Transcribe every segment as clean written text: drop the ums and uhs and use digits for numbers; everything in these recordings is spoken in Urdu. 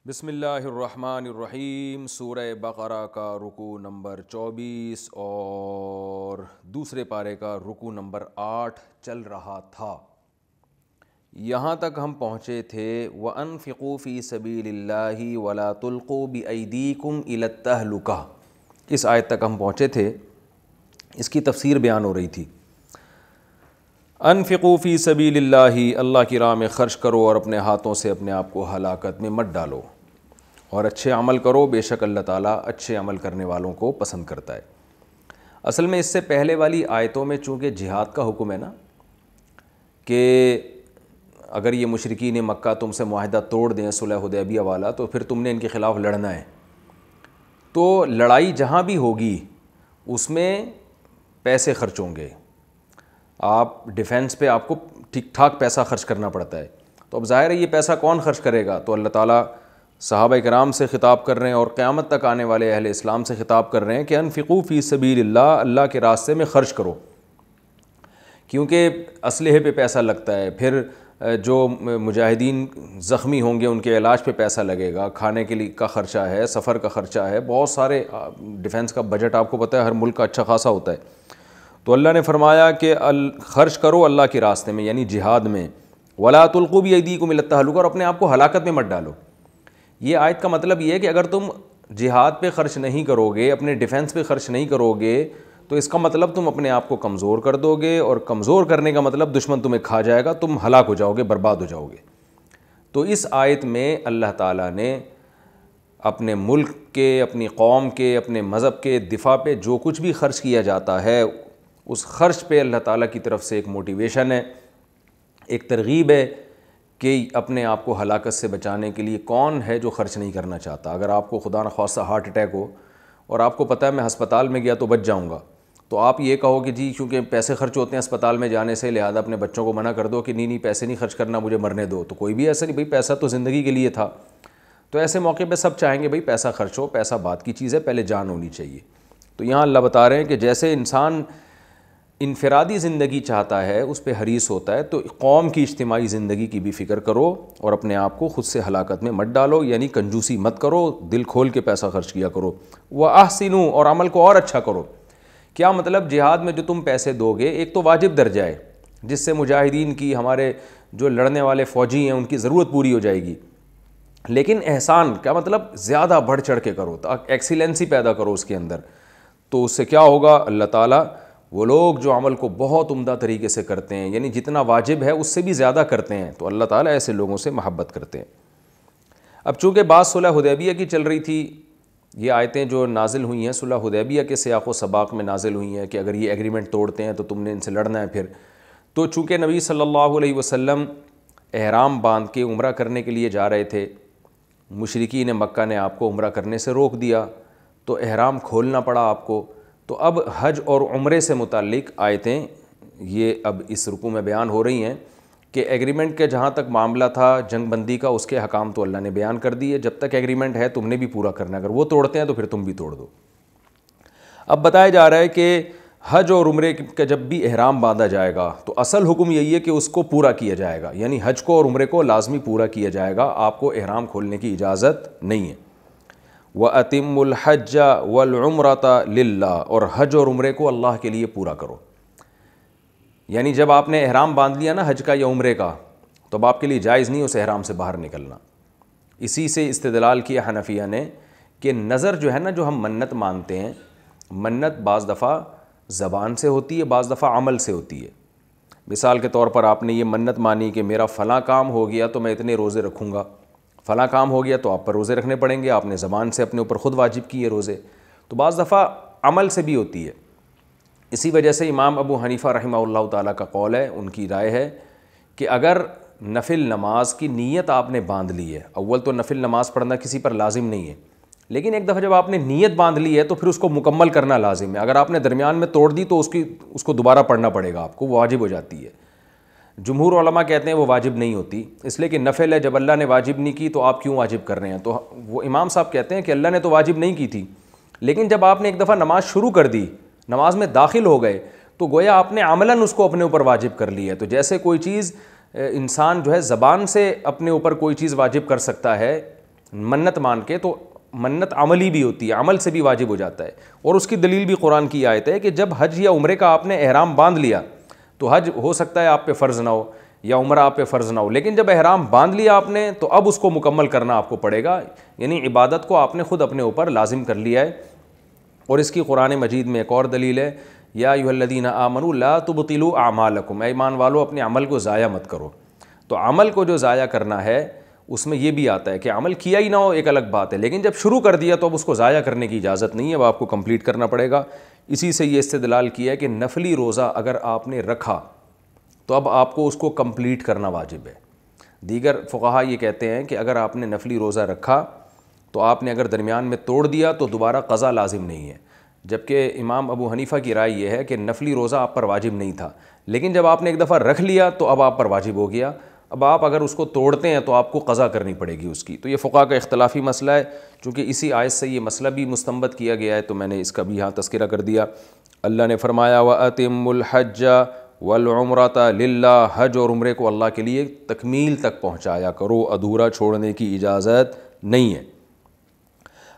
بسم اللہ الرحمن الرحیم۔ سورہ بقرہ کا رکوع نمبر 24 اور دوسرے پارے کا رکوع نمبر 8 چل رہا تھا۔ یہاں تک ہم پہنچے تھے وَأَنفِقُوا فِي سَبِيلِ اللَّهِ وَلَا تُلْقُوا بِأَيْدِيكُمْ إِلَى التَّهْلُكَةِ، اس آیت تک ہم پہنچے تھے۔ اس کی تفسیر بیان ہو رہی تھی۔ انفقوا فی سبیل اللہ، اللہ کی راہ میں خرچ کرو اور اپنے ہاتھوں سے اپنے آپ کو ہلاکت میں مت ڈالو، اور اچھے عمل کرو، بے شک اللہ تعالیٰ اچھے عمل کرنے والوں کو پسند کرتا ہے۔ اصل میں اس سے پہلے والی آیتوں میں چونکہ جہاد کا حکم ہے نا، کہ اگر یہ مشرکین مکہ تم سے معاہدہ توڑ دیں صلح حدیبیہ والا، تو پھر تم نے ان کے خلاف لڑنا ہے۔ تو لڑائی جہاں بھی ہوگی اس میں پیسے خرچ ہوں گے، آپ ڈیفینس پہ آپ کو ٹھیک ٹھاک پیسہ خرچ کرنا پڑتا ہے۔ تو اب ظاہر ہے یہ پیسہ کون خرچ کرے گا؟ تو اللہ تعالیٰ صحابہ کرام سے خطاب کر رہے ہیں اور قیامت تک آنے والے اہل اسلام سے خطاب کر رہے ہیں کہ انفقوا فی سبیل اللہ، اللہ کے راستے میں خرچ کرو، کیونکہ اسلحے پہ پیسہ لگتا ہے، پھر جو مجاہدین زخمی ہوں گے ان کے علاج پہ پیسہ لگے گا، کھانے کے لیے کا خرچہ ہے، سفر کا خرچہ ہے، بہت سارے ڈیفینس کا بجٹ آپ کو پتہ ہے ہر ملک کا اچھا خاصا ہوتا ہے۔ تو اللہ نے فرمایا کہ خرچ کرو اللہ کے راستے میں، یعنی جہاد میں، وَلَا تُلْقُوا بِأَيْدِيكُمْ إِلَى التَّهْلُكَةِ، اور اپنے آپ کو ہلاکت میں مت ڈالو۔ یہ آیت کا مطلب یہ ہے کہ اگر تم جہاد پہ خرچ نہیں کرو گے، اپنے ڈیفینس پہ خرچ نہیں کرو گے، تو اس کا مطلب تم اپنے آپ کو کمزور کر دو گے، اور کمزور کرنے کا مطلب دشمن تمہیں کھا جائے گا، تم ہلاک ہو جاؤ گے، برباد ہو جاؤ گے۔ تو اس آیت میں اللہ تعالیٰ نے اپنے ملک کے، اپنی قوم کے، اپنے مذہب کے دفاع پہ جو کچھ بھی خرچ کیا جاتا ہے، اس خرچ پہ اللہ تعالیٰ کی طرف سے ایک موٹیویشن ہے، ایک ترغیب ہے کہ اپنے آپ کو ہلاکت سے بچانے کے لیے کون ہے جو خرچ نہیں کرنا چاہتا۔ اگر آپ کو خدا نخواستہ ہارٹ اٹیک ہو اور آپ کو پتہ ہے میں ہسپتال میں گیا تو بچ جاؤں گا، تو آپ یہ کہو کہ جی چونکہ پیسے خرچ ہوتے ہیں اسپتال میں جانے سے، لہذا اپنے بچوں کو منع کر دو کہ نہیں پیسے نہیں خرچ کرنا، مجھے مرنے دو۔ تو کوئی بھی ایسا نہیں، بھائی پیسہ تو زندگی کے لیے تھا۔ تو ایسے موقع پہ سب چاہیں گے بھائی پیسہ خرچ ہو، پیسہ بات کی چیز ہے، پہلے جان ہونی چاہیے۔ تو یہاں اللہ بتا رہے ہیں کہ جیسے انسان انفرادی زندگی چاہتا ہے، اس پہ حریص ہوتا ہے، تو قوم کی اجتماعی زندگی کی بھی فکر کرو اور اپنے آپ کو خود سے ہلاکت میں مت ڈالو، یعنی کنجوسی مت کرو، دل کھول کے پیسہ خرچ کیا کرو۔ وَأَحْسِنُوا، اور عمل کو اور اچھا کرو۔ کیا مطلب؟ جہاد میں جو تم پیسے دو گے، ایک تو واجب درجہ ہے جس سے مجاہدین کی، ہمارے جو لڑنے والے فوجی ہیں ان کی ضرورت پوری ہو جائے گی، لیکن احسان کیا مطلب؟ زیادہ بڑھ چڑھ کے کرو، ایکسیلنسی پیدا کرو اس کے اندر۔ تو اس سے کیا ہوگا؟ اللہ تعالیٰ وہ لوگ جو عمل کو بہت عمدہ طریقے سے کرتے ہیں، یعنی جتنا واجب ہے اس سے بھی زیادہ کرتے ہیں، تو اللہ تعالیٰ ایسے لوگوں سے محبت کرتے ہیں۔ اب چونکہ بات صلح حدیبیہ کی چل رہی تھی، یہ آیتیں جو نازل ہوئی ہیں صلح حدیبیہ کے سیاق و سباق میں نازل ہوئی ہیں کہ اگر یہ ایگریمنٹ توڑتے ہیں تو تم نے ان سے لڑنا ہے پھر۔ تو چونکہ نبی صلی اللہ علیہ وسلم احرام باندھ کے عمرہ کرنے کے لیے جا رہے تھے، مشرکین مکہ نے آپ کو عمرہ کرنے سے روک دیا، تو احرام کھولنا پڑا آپ کو۔ تو اب حج اور عمرے سے متعلق آیتیں یہ اب اس رکوع میں بیان ہو رہی ہیں کہ ایگریمنٹ کے جہاں تک معاملہ تھا جنگ بندی کا، اس کے حکام تو اللہ نے بیان کر دیے، جب تک ایگریمنٹ ہے تم نے بھی پورا کرنا ہے، اگر وہ توڑتے ہیں تو پھر تم بھی توڑ دو۔ اب بتایا جا رہا ہے کہ حج اور عمرے کا جب بھی احرام باندھا جائے گا تو اصل حکم یہی ہے کہ اس کو پورا کیا جائے گا، یعنی حج کو اور عمرے کو لازمی پورا کیا جائے گا، آپ کو احرام کھولنے کی اجازت نہیں ہے۔ وَأَتِمُّ الْحَجَّ وَالْعُمْرَةَ لِلَّهِ، اور حج اور عمرے کو اللہ کے لیے پورا کرو۔ یعنی جب آپ نے احرام باندھ لیا نا حج کا یا عمرے کا، تو اب آپ کے لیے جائز نہیں اس احرام سے باہر نکلنا۔ اسی سے استدلال کیا حنفیہ نے کہ نظر جو ہے نا، جو ہم منت مانتے ہیں، منت بعض دفعہ زبان سے ہوتی ہے، بعض دفعہ عمل سے ہوتی ہے۔ مثال کے طور پر آپ نے یہ منت مانی کہ میرا فلاں کام ہو گیا تو میں اتنے روزے رکھوں گا، فلاں کام ہو گیا تو آپ پر روزے رکھنے پڑیں گے، آپ نے زبان سے اپنے اوپر خود واجب کیے روزے۔ تو بعض دفعہ عمل سے بھی ہوتی ہے۔ اسی وجہ سے امام ابو حنیفہ رحمہ اللہ تعالیٰ کا قول ہے، ان کی رائے ہے کہ اگر نفل نماز کی نیت آپ نے باندھ لی ہے، اول تو نفل نماز پڑھنا کسی پر لازم نہیں ہے، لیکن ایک دفعہ جب آپ نے نیت باندھ لی ہے تو پھر اس کو مکمل کرنا لازم ہے۔ اگر آپ نے درمیان میں توڑ دی تو اس کو دوبارہ پڑھنا پڑے گا، آپ کو واجب ہو جاتی ہے۔ جمہور علماء کہتے ہیں وہ واجب نہیں ہوتی، اس لیے کہ نفل ہے، جب اللہ نے واجب نہیں کی تو آپ کیوں واجب کر رہے ہیں؟ تو وہ امام صاحب کہتے ہیں کہ اللہ نے تو واجب نہیں کی تھی، لیکن جب آپ نے ایک دفعہ نماز شروع کر دی، نماز میں داخل ہو گئے، تو گویا آپ نے عملاً اس کو اپنے اوپر واجب کر لیا ہے۔ تو جیسے کوئی چیز انسان جو ہے زبان سے اپنے اوپر کوئی چیز واجب کر سکتا ہے، منت مان کے، تو منت عملی بھی ہوتی ہے، عمل سے بھی واجب ہو جاتا ہے، اور اس کی دلیل بھی قرآن کی آیت ہے کہ جب حج یا عمرے کا آپ نے احرام باندھ لیا تو حج ہو سکتا ہے آپ پہ فرض نہ ہو یا عمرہ آپ پہ فرض نہ ہو، لیکن جب احرام باندھ لیا آپ نے تو اب اس کو مکمل کرنا آپ کو پڑے گا، یعنی عبادت کو آپ نے خود اپنے اوپر لازم کر لیا ہے۔ اور اس کی قرآن مجید میں ایک اور دلیل ہے، یا ایھا الذین آمنوا لا تبطلوا اعمالکم، اے ایمان والو اپنے عمل کو ضائع مت کرو۔ تو عمل کو جو ضائع کرنا ہے اس میں یہ بھی آتا ہے کہ عمل کیا ہی نہ ہو ایک الگ بات ہے، لیکن جب شروع کر دیا تو اب اس کو ضائع کرنے کی اجازت نہیں ہے، وہ آپ کو کمپلیٹ کرنا پڑے گا۔ اسی سے یہ استدلال کیا ہے کہ نفلی روزہ اگر آپ نے رکھا تو اب آپ کو اس کو کمپلیٹ کرنا واجب ہے۔ دیگر فقہا یہ کہتے ہیں کہ اگر آپ نے نفلی روزہ رکھا تو آپ نے اگر درمیان میں توڑ دیا تو دوبارہ قضا لازم نہیں ہے، جبکہ امام ابو حنیفہ کی رائے یہ ہے کہ نفلی روزہ آپ پر واجب نہیں تھا، لیکن جب آپ نے ایک دفعہ رکھ لیا تو اب آپ پر واجب ہو گیا، اب آپ اگر اس کو توڑتے ہیں تو آپ کو قضا کرنی پڑے گی اس کی۔ تو یہ فقہا کا اختلافی مسئلہ ہے، چونکہ اسی آیت سے یہ مسئلہ بھی مستنبط کیا گیا ہے تو میں نے اس کا بھی یہاں تذکرہ کر دیا۔ اللہ نے فرمایا وَأَتِمُّ الْحَجَّ وَالْعُمْرَةَ لِلَّهِ، حج اور عمرے کو اللہ کے لیے تکمیل تک پہنچایا کرو، ادھورا چھوڑنے کی اجازت نہیں ہے۔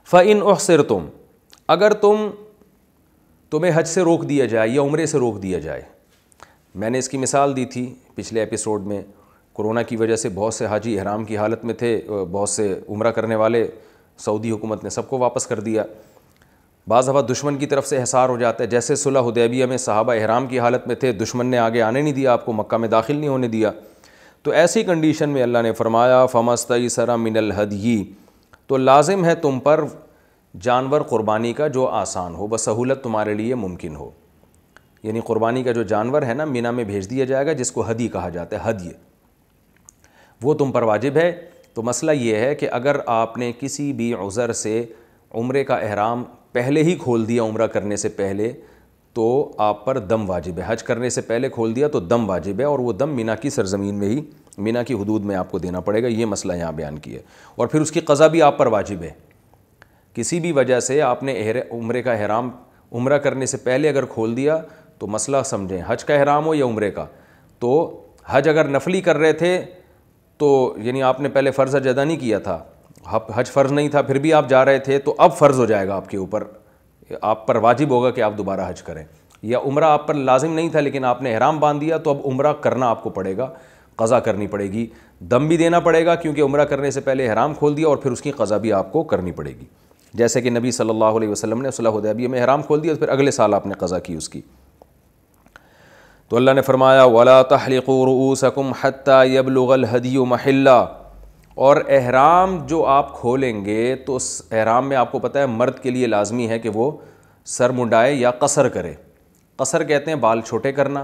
فَإِنْ أُحْصِرْتُمْ، اگر تمہیں حج سے روک دیا جائے یا عمرے سے روک دیا جائے، میں نے اس کی مثال دی تھی پچھلے ایپیسوڈ میں، کورونا کی وجہ سے بہت سے حاجی احرام کی حالت میں تھے، بہت سے عمرہ کرنے والے سعودی حکومت نے سب کو واپس کر دیا، بعض دفعہ دشمن کی طرف سے حصار ہو جاتا ہے، جیسے صلح حدیبیہ میں صحابہ احرام کی حالت میں تھے، دشمن نے آگے آنے نہیں دیا، آپ کو مکہ میں داخل نہیں ہونے دیا، تو ایسی کنڈیشن میں اللہ نے فرمایا فَمَا اسْتَيْسَرَ مِنَ الْهَدْيِ، تو لازم ہے تم پر جانور قربانی کا جو آسان ہو، بسہولت تمہارے لیے ممکن ہو، یعنی قربانی کا جو جانور ہے نا مینا میں بھیج دیا جائے گا، جس کو ہدی کہا جاتا ہے، ہدی، وہ تم پر واجب ہے۔ تو مسئلہ یہ ہے کہ اگر آپ نے کسی بھی عذر سے عمرے کا احرام پہلے ہی کھول دیا عمرہ کرنے سے پہلے تو آپ پر دم واجب ہے، حج کرنے سے پہلے کھول دیا تو دم واجب ہے، اور وہ دم مینا کی سرزمین میں ہی، مینا کی حدود میں آپ کو دینا پڑے گا، یہ مسئلہ یہاں بیان کیا ہے، اور پھر اس کی قضا بھی آپ پر واجب ہے۔ کسی بھی وجہ سے آپ نے عمرے کا احرام عمرہ کرنے سے پہلے اگر کھول دیا تو مسئلہ سمجھیں، حج کا احرام ہو یا عمرے کا، تو حج اگر نفلی کر رہے تھے تو یعنی آپ نے پہلے فرض حج ادا نہیں کیا تھا، حج فرض نہیں تھا، پھر بھی آپ جا رہے تھے تو اب فرض ہو جائے گا آپ کے اوپر، آپ پر واجب ہوگا کہ آپ دوبارہ حج کریں، یا عمرہ آپ پر لازم نہیں تھا لیکن آپ نے احرام باندھ دیا تو اب عمرہ کرنا آپ کو پڑے گا، قضا کرنی پڑے گی، دم بھی دینا پڑے گا کیونکہ عمرہ کرنے سے پہلے احرام کھول دیا، اور پھر اس کی قضا بھی آپ کو کرنی پڑے گی، جیسے کہ نبی صلی اللہ علیہ وسلم نے صلح حدیبیہ میں احرام کھول دیا تو پھر اگلے سال آپ نے قضا کی اس کی۔ تو اللہ نے فرمایا وَلَا تَحْلِقُوا رُؤُوسَكُمْ حَتَّى يَبْلُغَ الْهَدْيُ مَحِلَّهُ، اور احرام جو آپ کھولیں گے تو احرام میں آپ کو پتہ ہے مرد کے لیے لازمی ہے کہ وہ سر منڈائے یا قصر کرے، قصر کہتے ہیں بال چھوٹے کرنا،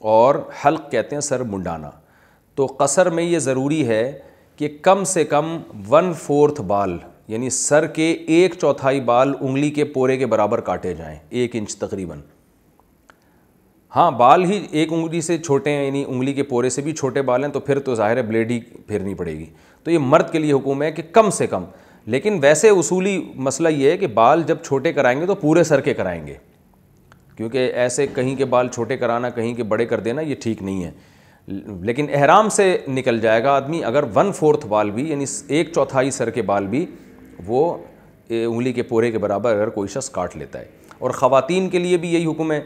اور حلق کہتے ہیں سر منڈانا، تو قصر میں یہ ضروری ہے کہ کم سے کم 1/4 بال یعنی سر کے 1/4 بال انگلی کے پورے کے برابر کاٹے جائیں، 1 انچ تقریباً، ہاں بال ہی ایک انگلی سے چھوٹے ہیں یعنی انگلی کے پورے سے بھی چھوٹے بال ہیں تو پھر تو ظاہر ہے بلیڈ ہی پھیرنی پڑے گی، تو یہ مرد کے لیے حکم ہے کہ کم سے کم، لیکن ویسے اصولی مسئلہ یہ ہے کہ بال جب چھوٹے کرائیں گے تو پورے سر کے کرائیں گے، کیونکہ ایسے کہیں کے بال چھوٹے کرانا کہیں کے بڑے کر دینا یہ ٹھیک نہیں ہے، لیکن احرام سے نکل جائے گا آدمی اگر 1/4 بال بھی یعنی 1/4 سر کے بال بھی وہ انگلی کے پورے کے برابر اگر کوئی شخص کاٹ لیتا ہے۔ اور خواتین کے لیے بھی یہی حکم ہے،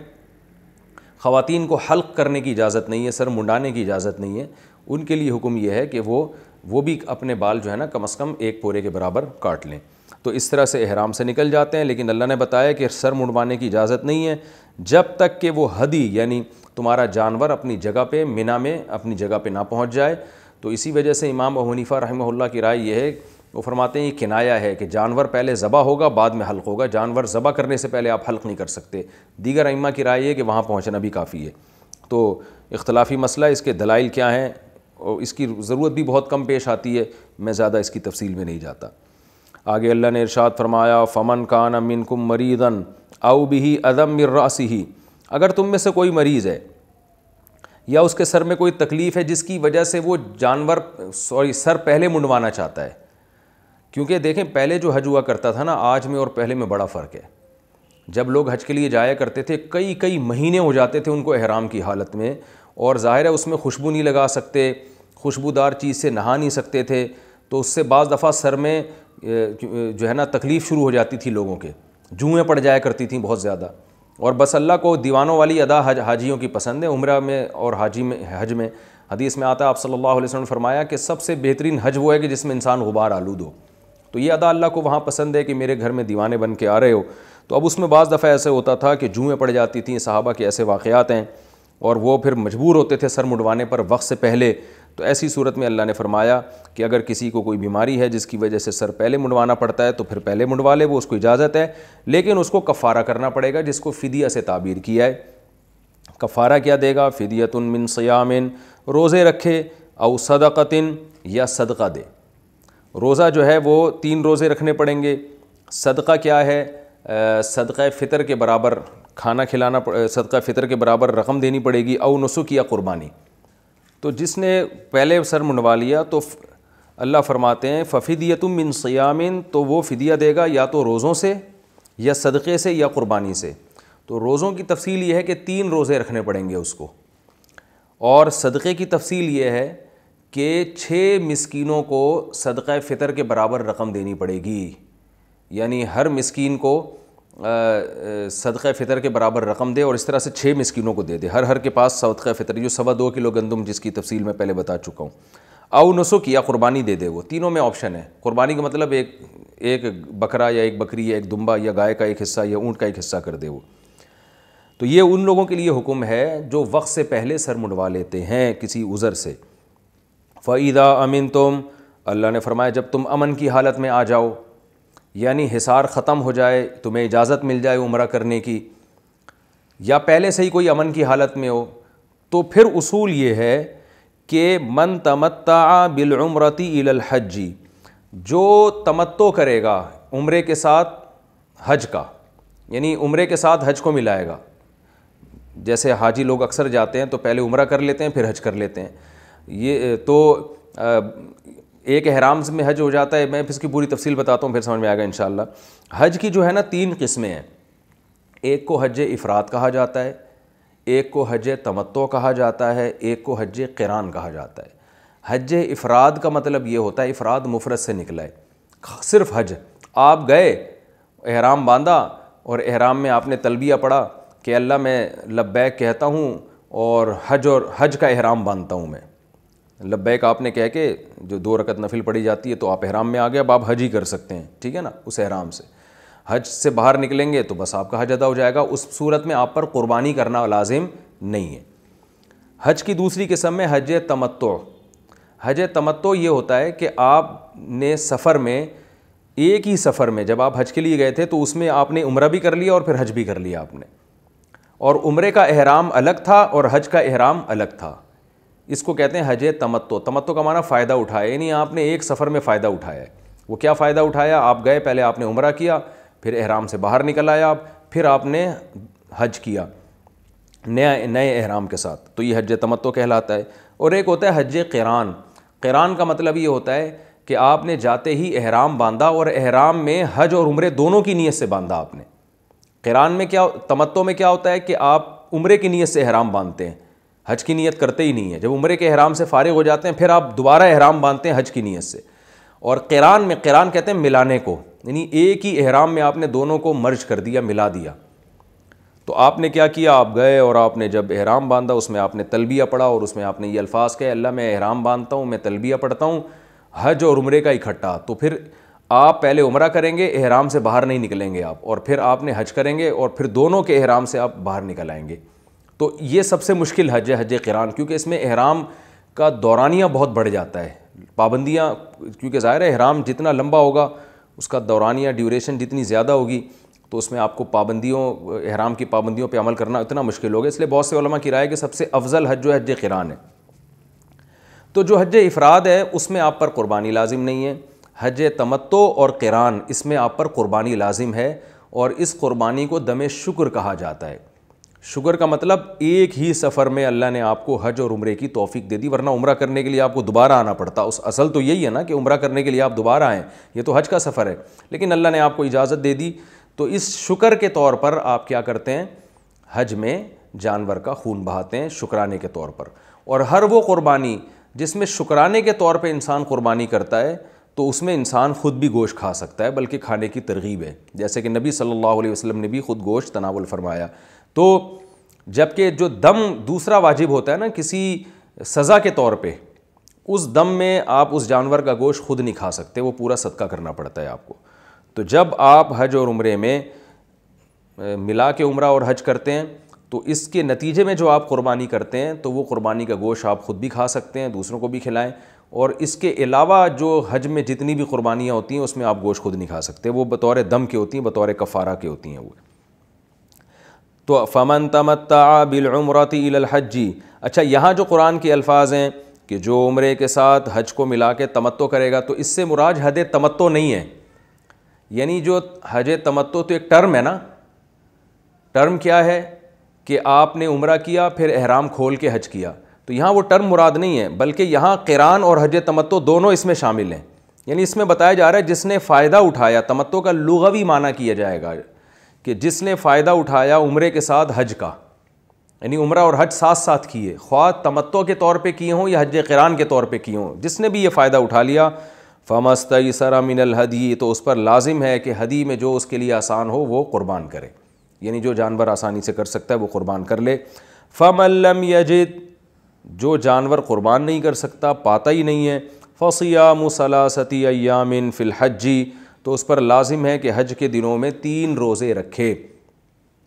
خواتین کو حلق کرنے کی اجازت نہیں ہے، سر منڈانے کی اجازت نہیں ہے، ان کے لیے حکم یہ ہے کہ وہ بھی اپنے بال جو ہے نا کم از کم 1 پورے کے برابر کاٹ لیں، تو اس طرح سے احرام سے نکل جاتے ہیں۔ لیکن اللہ نے بتایا کہ سر منڈوانے کی اجازت نہیں ہے جب تک کہ وہ ہدی یعنی تمہارا جانور اپنی جگہ پہ مینا میں اپنی جگہ پہ نہ پہنچ جائے، تو اسی وجہ سے امام ابو حنیفہ رحمہ اللہ کی رائے یہ ہے، وہ فرماتے ہیں یہ کنایہ ہے کہ جانور پہلے ذبح ہوگا بعد میں حلق ہوگا، جانور ذبح کرنے سے پہلے آپ حلق نہیں کر سکتے، دیگر ائمہ کی رائے ہے کہ وہاں پہنچنا بھی کافی ہے، تو اختلافی مسئلہ، اس کے دلائل کیا ہیں اور اس کی ضرورت بھی بہت کم پیش آتی ہے، میں زیادہ اس کی تفصیل میں نہیں جاتا۔ آگے اللہ نے ارشاد فرمایا فَمَنْ كَانَ مِنْكُمْ مَرِيضًا أَوْ بِهِ أَذًى مِّن رَأْسِهِ، اگر تم میں سے کوئی مریض ہے یا اس کے سر میں کوئی تکلیف ہے جس کی وجہ سے وہ جانور سر پہلے منڈوانا چاہتا ہے، کیونکہ دیکھیں پہلے جو حج ہوا کرتا تھا نا آج میں اور پہلے میں بڑا فرق ہے، جب لوگ حج کے لیے جایا کرتے تھے کئی مہینے ہو جاتے تھے ان کو احرام کی حالت میں، اور ظاہر ہے اس میں خوشبو نہیں لگا سکتے، خوشبودار چیز سے نہا نہیں سکتے تھے، تو اس سے بعض دفعہ سر میں جو ہے نا تکلیف شروع ہو جاتی تھی لوگوں کے، جوئیں پڑ جایا کرتی تھیں بہت زیادہ. اور بس اللہ کو دیوانوں والی ادا حاجیوں کی پسند ہے. عمرہ میں اور حج میں حدیث میں آتا ہے، آپ صلی اللہ علیہ وسلم نے فرمایا کہ سب سے بہترین حج وہ ہے کہ جس میں انسان غبار آلود ہو. تو یہ ادا اللہ کو وہاں پسند ہے کہ میرے گھر میں دیوانے بن کے آ رہے ہو. تو اب اس میں بعض دفعہ ایسے ہوتا تھا کہ جوئیں پڑ جاتی تھیں، صحابہ کے ایسے واقعات ہیں، اور وہ پھر مجبور ہوتے تھے سر منڈوانے پر وقت سے پہلے. تو ایسی صورت میں اللہ نے فرمایا کہ اگر کسی کو کوئی بیماری ہے جس کی وجہ سے سر پہلے منڈوانا پڑتا ہے تو پھر پہلے منڈوا لے، وہ اس کو اجازت ہے، لیکن اس کو کفارہ کرنا پڑے گا، جس کو فدیہ سے تعبیر کیا ہے. کفارہ کیا دے گا؟ فدیۃ من صیام، روزے رکھے، او صدقۃ، یا صدقہ دے. روزہ جو ہے وہ 3 روزے رکھنے پڑیں گے. صدقہ کیا ہے؟ صدقہ فطر کے برابر کھانا کھلانا، صدقہ فطر کے برابر رقم دینی پڑے گی، او نسک یا قربانی. تو جس نے پہلے سر منڈوا لیا تو اللہ فرماتے ہیں ففدیۃ من صیام، تو وہ فدیہ دے گا یا تو روزوں سے یا صدقے سے یا قربانی سے. تو روزوں کی تفصیل یہ ہے کہ 3 روزے رکھنے پڑیں گے اس کو، اور صدقے کی تفصیل یہ ہے کہ 6 مسکینوں کو صدقہ فطر کے برابر رقم دینی پڑے گی. یعنی ہر مسکین کو صدقہ فطر کے برابر رقم دے، اور اس طرح سے 6 مسکینوں کو دے دے. ہر کے پاس صدقہ فطر جو 2.25 کلو گندم، جس کی تفصیل میں پہلے بتا چکا ہوں. او نسک یا قربانی دے دے. وہ تینوں میں آپشن ہے. قربانی کا مطلب ایک بکرا یا ایک بکری یا ایک دمبا یا گائے کا ایک حصہ یا اونٹ کا ایک حصہ کر دے وہ. تو یہ ان لوگوں کے لیے حکم ہے جو وقت سے پہلے سر منڈوا لیتے ہیں کسی عذر سے. فَإِذَا أَمِنْتُمْ، اللہ نے فرمایا جب تم امن کی حالت میں آ جاؤ، یعنی حصار ختم ہو جائے، تمہیں اجازت مل جائے عمرہ کرنے کی، یا پہلے سے ہی کوئی امن کی حالت میں ہو، تو پھر اصول یہ ہے کہ من تمتع بالعمرۃ الی الحج، جو تمتع کرے گا عمرے کے ساتھ حج کا، یعنی عمرے کے ساتھ حج کو ملائے گا. جیسے حاجی لوگ اکثر جاتے ہیں تو پہلے عمرہ کر لیتے ہیں پھر حج کر لیتے ہیں. یہ تو ایک احرام میں حج ہو جاتا ہے. میں اس کی پوری تفصیل بتاتا ہوں پھر سمجھ میں آئے گا انشاءاللہ. حج کی جو ہے نا 3 قسمیں ہیں. ایک کو حج افراد کہا جاتا ہے، ایک کو حج تمتع کہا جاتا ہے، ایک کو حج قران کہا جاتا ہے. حج افراد کا مطلب یہ ہوتا ہے، افراد مفرد سے نکلا ہے، صرف حج. آپ گئے، احرام باندھا، اور احرام میں آپ نے تلبیہ پڑھا کہ اللہ میں لبیک کہتا ہوں اور حج کا احرام باندھتا ہوں میں. لبیک آپ نے کہہ کے جو 2 رکعت نفل پڑھی جاتی ہے تو آپ احرام میں آ گئے، اب آپ حج ہی کر سکتے ہیں، ٹھیک ہے نا. اس احرام سے حج سے باہر نکلیں گے تو بس آپ کا حج ادا ہو جائے گا. اس صورت میں آپ پر قربانی کرنا لازم نہیں ہے. حج کی دوسری قسم میں حج تمتع. حج تمتع یہ ہوتا ہے کہ آپ نے سفر میں، ایک ہی سفر میں جب آپ حج کے لیے گئے تھے تو اس میں آپ نے عمرہ بھی کر لیا اور پھر حج بھی کر لیا آپ نے، اور عمرے کا احرام الگ تھا اور حج کا احرام الگ تھا. اس کو کہتے ہیں حج تمتع. تمتع کا معنی فائدہ اٹھایا، یعنی آپ نے ایک سفر میں فائدہ اٹھایا ہے. وہ کیا فائدہ اٹھایا؟ آپ گئے، پہلے آپ نے عمرہ کیا، پھر احرام سے باہر نکل آیا آپ، پھر آپ نے حج کیا نئے احرام کے ساتھ، تو یہ حج تمتع کہلاتا ہے. اور ایک ہوتا ہے حج قران. قران کا مطلب یہ ہوتا ہے کہ آپ نے جاتے ہی احرام باندھا اور احرام میں حج اور عمرے دونوں کی نیت سے باندھا آپ نے. قران میں کیا، تمتع میں کیا ہوتا ہے کہ آپ عمرے کی نیت سے احرام باندھتے ہیں، حج کی نیت کرتے ہی نہیں ہیں. جب عمرے کے احرام سے فارغ ہو جاتے ہیں پھر آپ دوبارہ احرام باندھتے ہیں حج کی نیت سے. اور قران میں، قران کہتے ہیں ملانے کو، یعنی ایک ہی احرام میں آپ نے دونوں کو مرج کر دیا، ملا دیا. تو آپ نے کیا کیا؟ آپ گئے اور آپ نے جب احرام باندھا اس میں آپ نے تلبیہ پڑھا، اور اس میں آپ نے یہ الفاظ کہے اللہ میں احرام باندھتا ہوں، میں تلبیہ پڑھتا ہوں، حج اور عمرے کا اکٹھا. تو پھر آپ پہلے عمرہ کریں گے، احرام سے باہر نہیں نکلیں گے آپ، اور پھر آپ نے حج کریں گے اور پھر دونوں کے احرام سے آپ باہر نکل آئیں گے. تو یہ سب سے مشکل حج ہے، حج قران، کیونکہ اس میں احرام کا دورانیہ بہت بڑھ جاتا ہے، پابندیاں، کیونکہ ظاہر ہے احرام جتنا لمبا ہوگا اس کا دورانیہ ڈیوریشن جتنی زیادہ ہوگی تو اس میں آپ کو پابندیوں، احرام کی پابندیوں پہ عمل کرنا اتنا مشکل ہوگا. اس لیے بہت سے علماء کی رائے کہ سب سے افضل حج جو ہے حج قران ہے. تو جو حج افراد ہے اس میں آپ پر قربانی لازم نہیں ہے. حج تمتع اور قران اس میں آپ پر قربانی لازم ہے، اور اس قربانی کو دم شکر کہا جاتا ہے. شکر کا مطلب ایک ہی سفر میں اللہ نے آپ کو حج اور عمرے کی توفیق دے دی، ورنہ عمرہ کرنے کے لیے آپ کو دوبارہ آنا پڑتا. اس اصل تو یہی ہے نا کہ عمرہ کرنے کے لیے آپ دوبارہ آئیں، یہ تو حج کا سفر ہے، لیکن اللہ نے آپ کو اجازت دے دی. تو اس شکر کے طور پر آپ کیا کرتے ہیں؟ حج میں جانور کا خون بہاتے ہیں شکرانے کے طور پر. اور ہر وہ قربانی جس میں شکرانے کے طور پہ انسان قربانی کرتا ہے تو اس میں انسان خود بھی گوشت کھا سکتا ہے، بلکہ کھانے کی ترغیب ہے، جیسے کہ نبی صلی اللہ علیہ وسلم نے بھی خود گوشت تناول فرمایا۔ تو جبکہ جو دم دوسرا واجب ہوتا ہے نا کسی سزا کے طور پہ، اس دم میں آپ اس جانور کا گوشت خود نہیں کھا سکتے، وہ پورا صدقہ کرنا پڑتا ہے آپ کو۔ تو جب آپ حج اور عمرے میں ملا کے عمرہ اور حج کرتے ہیں تو اس کے نتیجے میں جو آپ قربانی کرتے ہیں تو وہ قربانی کا گوشت آپ خود بھی کھا سکتے ہیں، دوسروں کو بھی کھلائیں، اور اس کے علاوہ جو حج میں جتنی بھی قربانیاں ہوتی ہیں اس میں آپ گوشت خود نہیں کھا سکتے، وہ بطور دم کی ہوتی ہیں، بطور کفارہ کی ہوتی ہیں وہ۔ تو فمن تمتع بالعمرۃ الی الحج، اچھا یہاں جو قرآن کے الفاظ ہیں کہ جو عمرے کے ساتھ حج کو ملا کے تمتع کرے گا، تو اس سے مراد حج تمتع نہیں ہے، یعنی جو حج تمتع تو ایک ٹرم ہے نا، ٹرم کیا ہے کہ آپ نے عمرہ کیا پھر احرام کھول کے حج کیا، تو یہاں وہ ٹرم مراد نہیں ہے، بلکہ یہاں قران اور حج تمتع دونوں اس میں شامل ہیں۔ یعنی اس میں بتایا جا رہا ہے جس نے فائدہ اٹھایا، تمتع کا لغوی معنی کیا جائے گا کہ جس نے فائدہ اٹھایا عمرے کے ساتھ حج کا، یعنی عمرہ اور حج ساتھ ساتھ کیے، خواہ تمتع کے طور پہ کیے ہوں یا حج قران کے طور پہ کیے ہوں، جس نے بھی یہ فائدہ اٹھا لیا، فَمَسْتَيْسَرَ مِنَ الْهَدْيِ، تو اس پر لازم ہے کہ ہدی میں جو اس کے لیے آسان ہو وہ قربان کرے، یعنی جو جانور آسانی سے کر سکتا ہے وہ قربان کر لے۔ فَمَن لَّمْ يَجِدْ، جو جانور قربان نہیں کر سکتا، پاتا ہی نہیں ہے، فَصِيَامُ ثَلَاثَةِ أَيَّامٍ فِي الْحَجِّ، تو اس پر لازم ہے کہ حج کے دنوں میں 3 روزے رکھے۔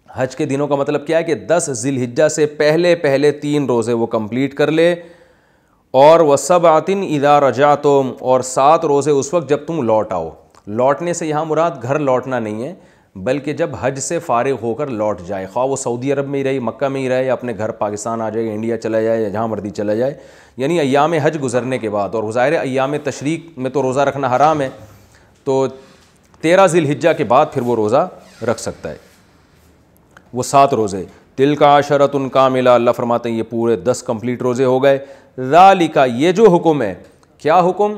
حج کے دنوں کا مطلب کیا ہے کہ 10 ذی الحجہ سے پہلے 3 روزے وہ کمپلیٹ کر لے، اور وَسَبْعَةٍ إِذَا رَجَعْتُمْ، اور 7 روزے اس وقت جب تم لوٹ آؤ۔ لوٹنے سے یہاں مراد گھر لوٹنا نہیں ہے، بلکہ جب حج سے فارغ ہو کر لوٹ جائے، خواہ وہ سعودی عرب میں ہی رہے، مکہ میں ہی رہے، یا اپنے گھر پاکستان آ جائے، انڈیا چلا جائے، یا جہاں مرضی چلا جائے، یعنی ایام حج گزرنے کے بعد۔ اور ظاہر ہے ایام تشریق میں تو روزہ رکھنا حرام ہے، تو 13 ذی الحجہ کے بعد پھر وہ روزہ رکھ سکتا ہے، وہ 7 روزے۔ تِلْکَ عَشَرَةٌ کاملہ، اللہ فرماتے ہیں یہ پورے 10 کمپلیٹ روزے ہو گئے۔ ذَلِکَ، یہ جو حکم ہے، کیا حکم؟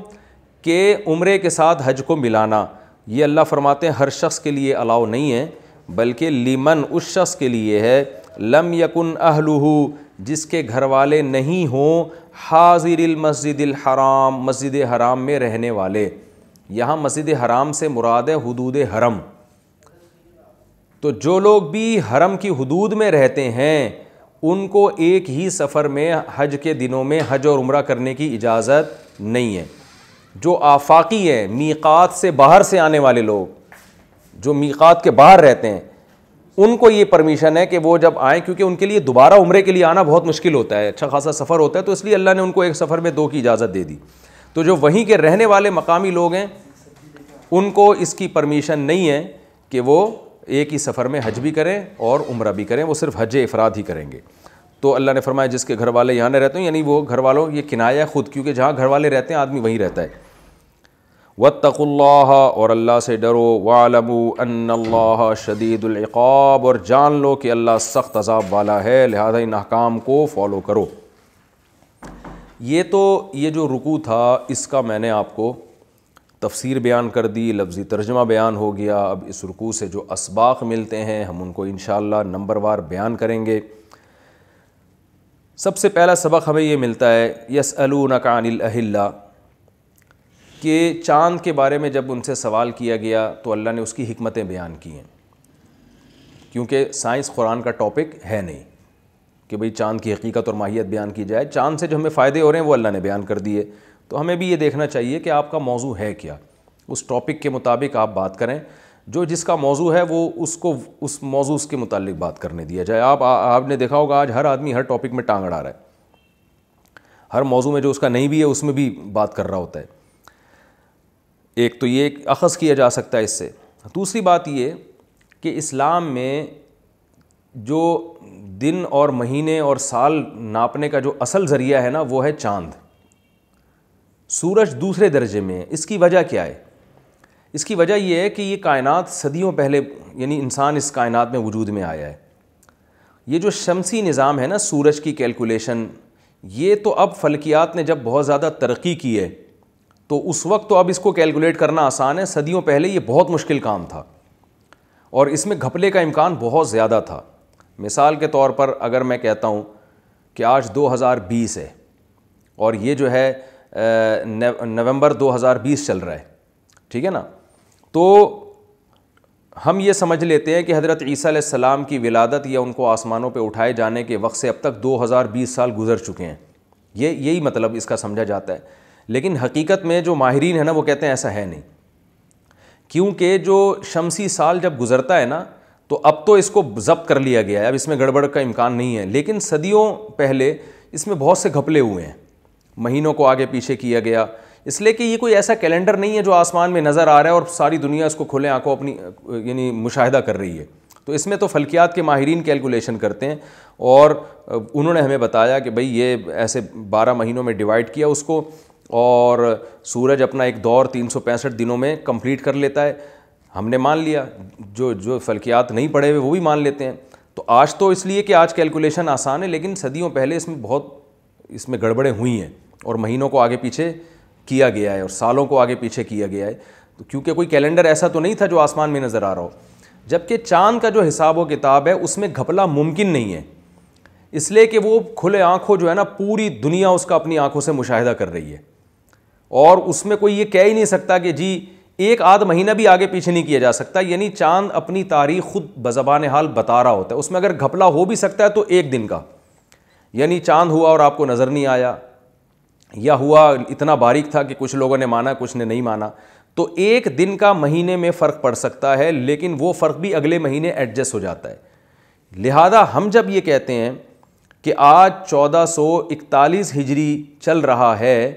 کہ عمرے کے ساتھ حج کو ملانا، یہ اللہ فرماتے ہیں ہر شخص کے لیے الاؤ نہیں ہے، بلکہ لمن، اس شخص کے لیے ہے، لم یکن اہلہ، جس کے گھر والے نہیں ہوں، حاضر المسجد الحرام، مسجد حرام میں رہنے والے۔ یہاں مسجد حرام سے مراد ہے حدود حرم، تو جو لوگ بھی حرم کی حدود میں رہتے ہیں ان کو ایک ہی سفر میں حج کے دنوں میں حج اور عمرہ کرنے کی اجازت نہیں ہے۔ جو آفاقی ہیں، میقات سے باہر سے آنے والے لوگ جو میقات کے باہر رہتے ہیں، ان کو یہ پرمیشن ہے کہ وہ جب آئیں، کیونکہ ان کے لیے دوبارہ عمرے کے لیے آنا بہت مشکل ہوتا ہے، اچھا خاصا سفر ہوتا ہے، تو اس لیے اللہ نے ان کو ایک سفر میں 2 کی اجازت دے دی۔ تو جو وہیں کے رہنے والے مقامی لوگ ہیں ان کو اس کی پرمیشن نہیں ہے کہ وہ ایک ہی سفر میں حج بھی کریں اور عمرہ بھی کریں، وہ صرف حج افراد ہی کریں گے۔ تو اللہ نے فرمایا جس کے گھر والے یہاں نہ رہتے ہیں، یعنی وہ گھر والوں، یہ کنایہ خود، کیونکہ جہاں گھر والے رہتے ہیں آدمی وہیں رہتا ہے۔ واتقوا اللہ، اور اللہ سے ڈرو، واعلموا ان اللہ شدید العقاب، اور جان لو کہ اللہ سخت عذاب والا ہے، لہذا ان احکام کو فالو کرو۔ یہ جو رکوع تھا اس کا میں نے آپ کو تفسیر بیان کر دی، لفظی ترجمہ بیان ہو گیا۔ اب اس رکوع سے جو اسباق ملتے ہیں ہم ان کو انشاءاللہ نمبر وار بیان کریں گے۔ سب سے پہلا سبق ہمیں یہ ملتا ہے، یسألونک عن الاہلہ، کہ چاند کے بارے میں جب ان سے سوال کیا گیا تو اللہ نے اس کی حکمتیں بیان کی ہیں، کیونکہ سائنس قرآن کا ٹاپک ہے نہیں کہ بھئی چاند کی حقیقت اور ماہیت بیان کی جائے۔ چاند سے جو ہمیں فائدے ہو رہے ہیں وہ اللہ نے بیان کر دیے، تو ہمیں بھی یہ دیکھنا چاہیے کہ آپ کا موضوع ہے کیا، اس ٹاپک کے مطابق آپ بات کریں، جو جس کا موضوع ہے وہ اس کو اس موضوع کے متعلق بات کرنے دیا جائے۔ آپ نے دیکھا ہوگا آج ہر آدمی ہر ٹاپک میں ٹانگ اڑا رہا ہے، ہر موضوع میں جو اس کا نہیں بھی ہے اس میں بھی بات کر رہا ہوتا ہے۔ ایک تو یہ اخذ کیا جا سکتا ہے اس سے۔ دوسری بات یہ کہ اسلام میں جو دن اور مہینے اور سال ناپنے کا جو اصل ذریعہ ہے نا وہ ہے چاند، سورج دوسرے درجے میں ہے۔ اس کی وجہ کیا ہے؟ اس کی وجہ یہ ہے کہ یہ کائنات صدیوں پہلے، یعنی انسان اس کائنات میں وجود میں آیا ہے۔ یہ جو شمسی نظام ہے نا، سورج کی کیلکولیشن، یہ تو اب فلکیات نے جب بہت زیادہ ترقی کی ہے تو اس وقت تو اب اس کو کیلکولیٹ کرنا آسان ہے، صدیوں پہلے یہ بہت مشکل کام تھا اور اس میں گھپلے کا امکان بہت زیادہ تھا۔ مثال کے طور پر اگر میں کہتا ہوں کہ آج 2020 ہے اور یہ جو ہے نومبر 2020 چل رہا ہے، ٹھیک ہے نا، تو ہم یہ سمجھ لیتے ہیں کہ حضرت عیسیٰ علیہ السلام کی ولادت یا ان کو آسمانوں پہ اٹھائے جانے کے وقت سے اب تک 2020 سال گزر چکے ہیں، یہی مطلب اس کا سمجھا جاتا ہے. لیکن حقیقت میں جو ماہرین ہیں نا وہ کہتے ہیں ایسا ہے نہیں، کیونکہ جو شمسی سال جب گزرتا ہے نا تو اب تو اس کو ضبط کر لیا گیا ہے، اب اس میں گڑبڑ کا امکان نہیں ہے، لیکن صدیوں پہلے اس میں بہت سے گھپلے ہوئے ہیں، مہینوں کو آگے پیچھے کیا گیا، اس لیے کہ یہ کوئی ایسا کیلنڈر نہیں ہے جو آسمان میں نظر آ رہا ہے اور ساری دنیا اس کو کھلے آنکھوں اپنی یعنی مشاہدہ کر رہی ہے. تو اس میں تو فلکیات کے ماہرین کیلکولیشن کرتے ہیں اور انہوں نے ہمیں بتایا کہ بھئی یہ ایسے 12 مہینوں میں ڈیوائڈ کیا اس کو، اور سورج اپنا ایک دور 365 دنوں میں کمپلیٹ کر لیتا ہے. ہم نے مان لیا، جو فلکیات نہیں پڑھے ہوئے وہ بھی مان لیتے ہیں. تو آج تو اس لیے کہ آج کیلکولیشن آسان ہے، لیکن صدیوں پہلے اس میں گڑبڑیں ہوئی ہیں اور مہینوں کو آگے پیچھے کیا گیا ہے اور سالوں کو آگے پیچھے کیا گیا ہے. تو کیونکہ کوئی کیلنڈر ایسا تو نہیں تھا جو آسمان میں نظر آ رہا ہو. جبکہ چاند کا جو حساب و کتاب ہے اس میں گھپلا ممکن نہیں ہے، اس لیے کہ وہ کھلے آنکھوں جو ہے نا پوری دنیا اس کا اپنی آنکھوں سے مشاہدہ کر رہی ہے، اور اس میں کوئی یہ کہہ ہی نہیں سکتا کہ جی ایک آدھ مہینہ بھی آگے پیچھے نہیں کیا جا سکتا. یعنی چاند اپنی تاریخ خود بزبان حال بتا رہا ہوتا ہے، اس میں اگر گھپلا ہو بھی سکتا ہے تو ایک دن کا، یعنی چاند ہوا اور آپ کو نظر نہیں آیا، یا ہوا اتنا باریک تھا کہ کچھ لوگوں نے مانا کچھ نے نہیں مانا، تو ایک دن کا مہینے میں فرق پڑ سکتا ہے، لیکن وہ فرق بھی اگلے مہینے ایڈجسٹ ہو جاتا ہے. لہذا ہم جب یہ کہتے ہیں کہ آج 1441 ہجری چل رہا ہے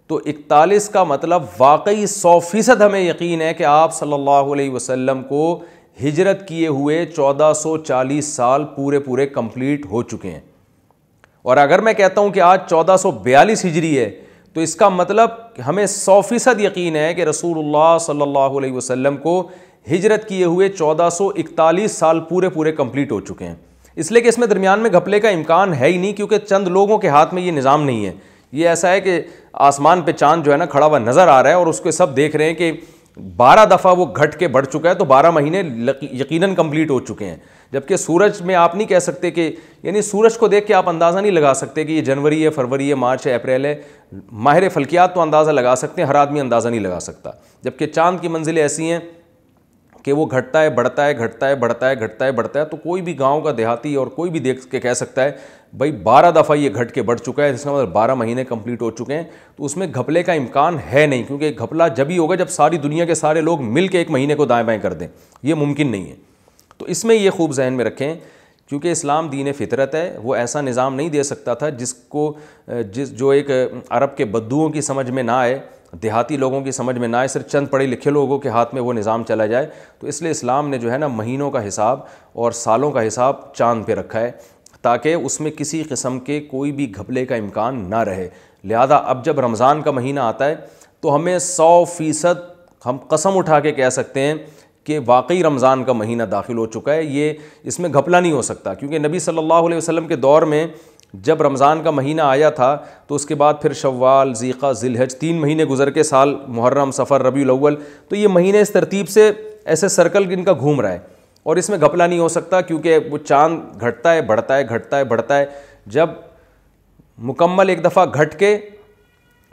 تو 41 کا مطلب واقعی 100% ہمیں یقین ہے کہ آپ صلی اللہ علیہ وسلم کو ہجرت کیے ہوئے 1440 سال پورے کمپلیٹ ہو چکے ہیں. اور اگر میں کہتا ہوں کہ آج 1442 ہجری ہے تو اس کا مطلب ہمیں 100% یقین ہے کہ رسول اللہ صلی اللہ علیہ وسلم کو ہجرت کیے ہوئے 1441 سال پورے کمپلیٹ ہو چکے ہیں. اس لیے کہ اس میں درمیان میں گھپلے کا امکان ہے ہی نہیں، کیونکہ چند لوگوں کے ہاتھ میں یہ نظام نہیں ہے. یہ ایسا ہے کہ آسمان پہ چاند جو ہے نا کھڑا ہوا نظر آ رہا ہے اور اس کے سب دیکھ رہے ہیں کہ 12 دفعہ وہ گھٹ کے بڑھ چکا ہے تو 12 مہینے یقیناً کمپلیٹ ہو چکے ہیں. جبکہ سورج میں آپ نہیں کہہ سکتے کہ یعنی سورج کو دیکھ کے آپ اندازہ نہیں لگا سکتے کہ یہ جنوری ہے، فروری ہے، مارچ ہے، اپریل ہے. ماہر فلکیات تو اندازہ لگا سکتے ہیں، ہر آدمی اندازہ نہیں لگا سکتا. جبکہ چاند کی منزلیں ایسی ہیں کہ وہ گھٹتا ہے بڑھتا ہے، گھٹتا ہے بڑھتا ہے، گھٹتا ہے بڑھتا ہے. تو کوئی بھی گاؤں کا دیہاتی اور کوئی بھی دیکھ کے کہہ سکتا ہے بھائی 12 دفعہ یہ گھٹ کے بڑھ چکا ہے، اس کا مطلب 12 مہینے کمپلیٹ ہو چکے ہیں. تو اس میں گھپلے کا امکان ہے نہیں، کیونکہ گھپلا جب ہی ہوگا جب ساری دنیا کے سارے لوگ مل کے ایک مہینے کو دائیں بائیں کر دیں، یہ ممکن نہیں ہے. تو اس میں یہ خوب ذہن میں رکھیں، کیونکہ اسلام دین فطرت ہے، وہ ایسا نظام نہیں دے سکتا تھا جو ایک عرب کے بدوؤں کی سمجھ میں نہ آئے، دیہاتی لوگوں کی سمجھ میں نہ آئے، صرف چند پڑھے لکھے لوگوں کے ہاتھ میں وہ نظام چلا جائے. تو اس لیے اسلام نے جو ہے نا مہینوں کا حساب اور سالوں کا حساب چاند پہ رکھا ہے تاکہ اس میں کسی قسم کے کوئی بھی گھپلے کا امکان نہ رہے. لہذا اب جب رمضان کا مہینہ آتا ہے تو ہمیں 100% ہم قسم اٹھا کے کہہ سکتے ہیں کہ واقعی رمضان کا مہینہ داخل ہو چکا ہے. یہ اس میں گھپلا نہیں ہو سکتا، کیونکہ نبی صلی اللہ علیہ وسلم کے دور میں جب رمضان کا مہینہ آیا تھا تو اس کے بعد پھر شوال، ذیقہ، ذی الحج 3 مہینے گزر کے سال، محرم، صفر، ربیع الاول، تو یہ مہینے اس ترتیب سے ایسے سرکل ان کا گھوم رہا ہے اور اس میں گھپلا نہیں ہو سکتا، کیونکہ وہ چاند گھٹتا ہے بڑھتا ہے، گھٹتا ہے بڑھتا ہے. جب مکمل ایک دفعہ گھٹ کے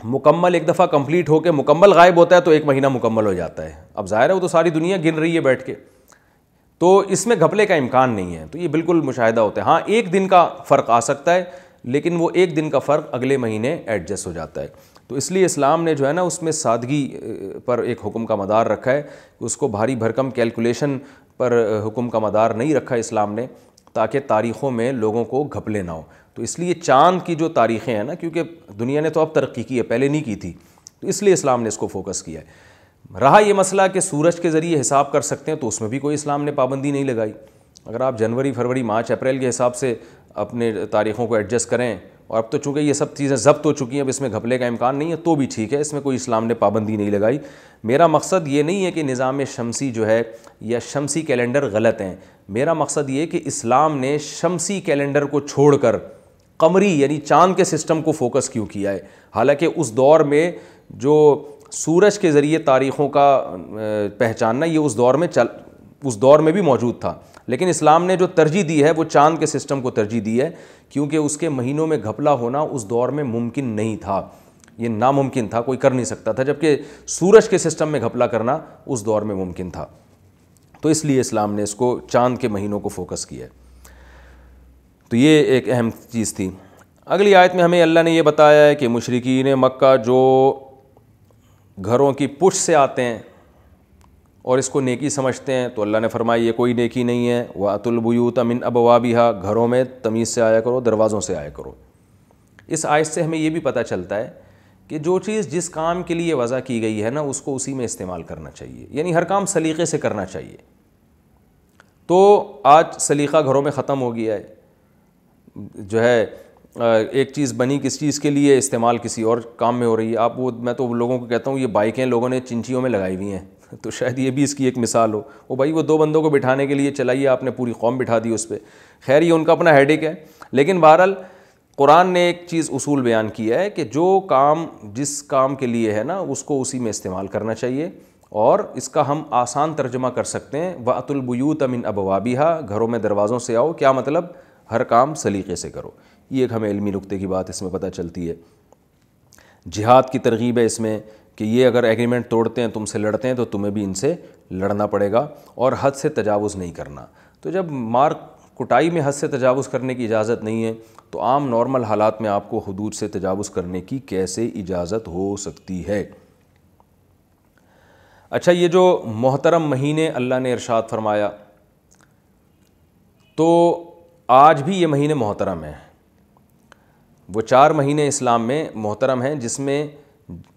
مکمل ایک دفعہ کمپلیٹ ہو کے مکمل غائب ہوتا ہے تو 1 مہینہ مکمل ہو جاتا ہے. اب ظاہر ہے وہ تو ساری دنیا گن رہی ہے بیٹھ کے، تو اس میں گھپلے کا امکان نہیں ہے. تو یہ بالکل مشاہدہ ہوتا ہے. ہاں ایک دن کا فرق آ سکتا ہے، لیکن وہ ایک دن کا فرق اگلے مہینے ایڈجسٹ ہو جاتا ہے. تو اس لیے اسلام نے جو ہے نا اس میں سادگی پر ایک حکم کا مدار رکھا ہے، اس کو بھاری بھرکم کیلکولیشن پر حکم کا مدار نہیں رکھا اسلام نے، تاکہ تاریخوں میں لوگوں کو گھپلے نہ ہو. تو اس لیے چاند کی جو تاریخیں ہیں نا، کیونکہ دنیا نے تو اب ترقی کی ہے، پہلے نہیں کی تھی، تو اس لیے اسلام نے اس کو فوکس کیا ہے. رہا یہ مسئلہ کہ سورج کے ذریعے حساب کر سکتے ہیں، تو اس میں بھی کوئی اسلام نے پابندی نہیں لگائی. اگر آپ جنوری، فروری، مارچ، اپریل کے حساب سے اپنے تاریخوں کو ایڈجسٹ کریں، اور اب تو چونکہ یہ سب چیزیں ضبط ہو چکی ہیں، اب اس میں گھپلے کا امکان نہیں ہے، تو بھی ٹھیک ہے، اس میں کوئی اسلام نے پابندی نہیں لگائی. میرا مقصد یہ نہیں ہے کہ نظام شمسی جو ہے یا شمسی کیلنڈر غلط ہیں. میرا مقصد یہ کہ اسلام نے شمسی کیلنڈر کو چھوڑ کر قمری یعنی چاند کے سسٹم کو فوکس کیوں کیا ہے. حالانکہ اس دور میں جو سورج کے ذریعے تاریخوں کا پہچاننا، یہ اس دور میں بھی موجود تھا، لیکن اسلام نے جو ترجیح دی ہے وہ چاند کے سسٹم کو ترجیح دی ہے، کیونکہ اس کے مہینوں میں گھپلا ہونا اس دور میں ممکن نہیں تھا. یہ ناممکن تھا، کوئی کر نہیں سکتا تھا، جبکہ سورج کے سسٹم میں گھپلا کرنا اس دور میں ممکن تھا. تو اس لیے اسلام نے اس کو چاند کے مہینوں کو فوکس کیا ہے. تو یہ ایک اہم چیز تھی. اگلی آیت میں ہمیں اللہ نے یہ بتایا ہے کہ مشرکین مکہ جو گھروں کی پشت سے آتے ہیں اور اس کو نیکی سمجھتے ہیں، تو اللہ نے فرمایا یہ کوئی نیکی نہیں ہے. وَأْتُوا الْبُيُوتَ مِنْ أَبْوَابِهَا، گھروں میں تمیز سے آیا کرو، دروازوں سے آیا کرو. اس آیت سے ہمیں یہ بھی پتہ چلتا ہے کہ جو چیز جس کام کے لیے وضع کی گئی ہے نا اس کو اسی میں استعمال کرنا چاہیے، یعنی ہر کام سلیقے سے کرنا چاہیے. تو آج سلیقہ گھروں میں ختم ہو گیا ہے، جو ہے ایک چیز بنی کس چیز کے لیے، استعمال کسی اور کام میں ہو رہی ہے. آپ وہ میں تو لوگوں کو کہتا ہوں یہ بائکیں لوگوں نے چنچیوں میں لگائی ہوئی ہیں، تو شاید یہ بھی اس کی ایک مثال ہو. وہ بھائی وہ 2 بندوں کو بٹھانے کے لیے چلائیے، آپ نے پوری قوم بٹھا دی اس پہ. خیر یہ ان کا اپنا ہیڈیک ہے، لیکن بہرحال قرآن نے ایک چیز اصول بیان کیا ہے کہ جو کام جس کام کے لیے ہے نا اس کو اسی میں استعمال کرنا چاہیے. اور اس کا ہم آسان ترجمہ کر سکتے ہیں وَأْتُوا الْبُيُوتَ مِنْ أَبْوَابِهَا، گھروں میں دروازوں سے آؤ. کیا مطلب؟ ہر کام سلیقے سے کرو. یہ ایک ہمیں علمی نکتے کی بات اس میں پتہ چلتی ہے. جہاد کی ترغیب ہے اس میں کہ یہ اگر ایگریمنٹ توڑتے ہیں، تم سے لڑتے ہیں، تو تمہیں بھی ان سے لڑنا پڑے گا اور حد سے تجاوز نہیں کرنا. تو جب مار کٹائی میں حد سے تجاوز کرنے کی اجازت نہیں ہے تو عام نارمل حالات میں آپ کو حدود سے تجاوز کرنے کی کیسے اجازت ہو سکتی ہے؟ اچھا، یہ جو محترم مہینے اللہ نے ارشاد فرمایا، تو آج بھی یہ مہینے محترم ہیں. وہ 4 مہینے اسلام میں محترم ہیں جس میں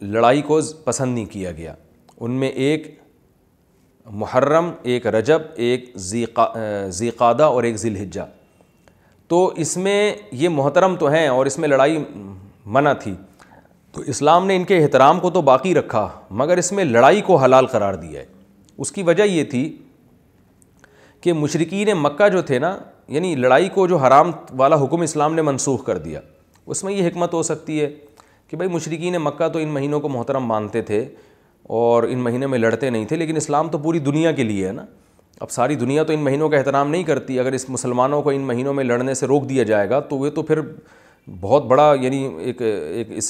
لڑائی کو پسند نہیں کیا گیا. ان میں ایک محرم، ایک رجب، ایک ذی قعدہ اور ایک ذی الحجہ. تو اس میں یہ محترم تو ہیں اور اس میں لڑائی منع تھی، تو اسلام نے ان کے احترام کو تو باقی رکھا مگر اس میں لڑائی کو حلال قرار دیا ہے. اس کی وجہ یہ تھی کہ مشرکین مکہ جو تھے نا، یعنی لڑائی کو جو حرام والا حکم اسلام نے منسوخ کر دیا. اس میں یہ حکمت ہو سکتی ہے کہ بھائی مشرکین مکہ تو ان مہینوں کو محترم مانتے تھے اور ان مہینے میں لڑتے نہیں تھے، لیکن اسلام تو پوری دنیا کے لیے ہے نا. اب ساری دنیا تو ان مہینوں کا احترام نہیں کرتی. اگر اس مسلمانوں کو ان مہینوں میں لڑنے سے روک دیا جائے گا تو وہ تو پھر بہت بڑا، یعنی ایک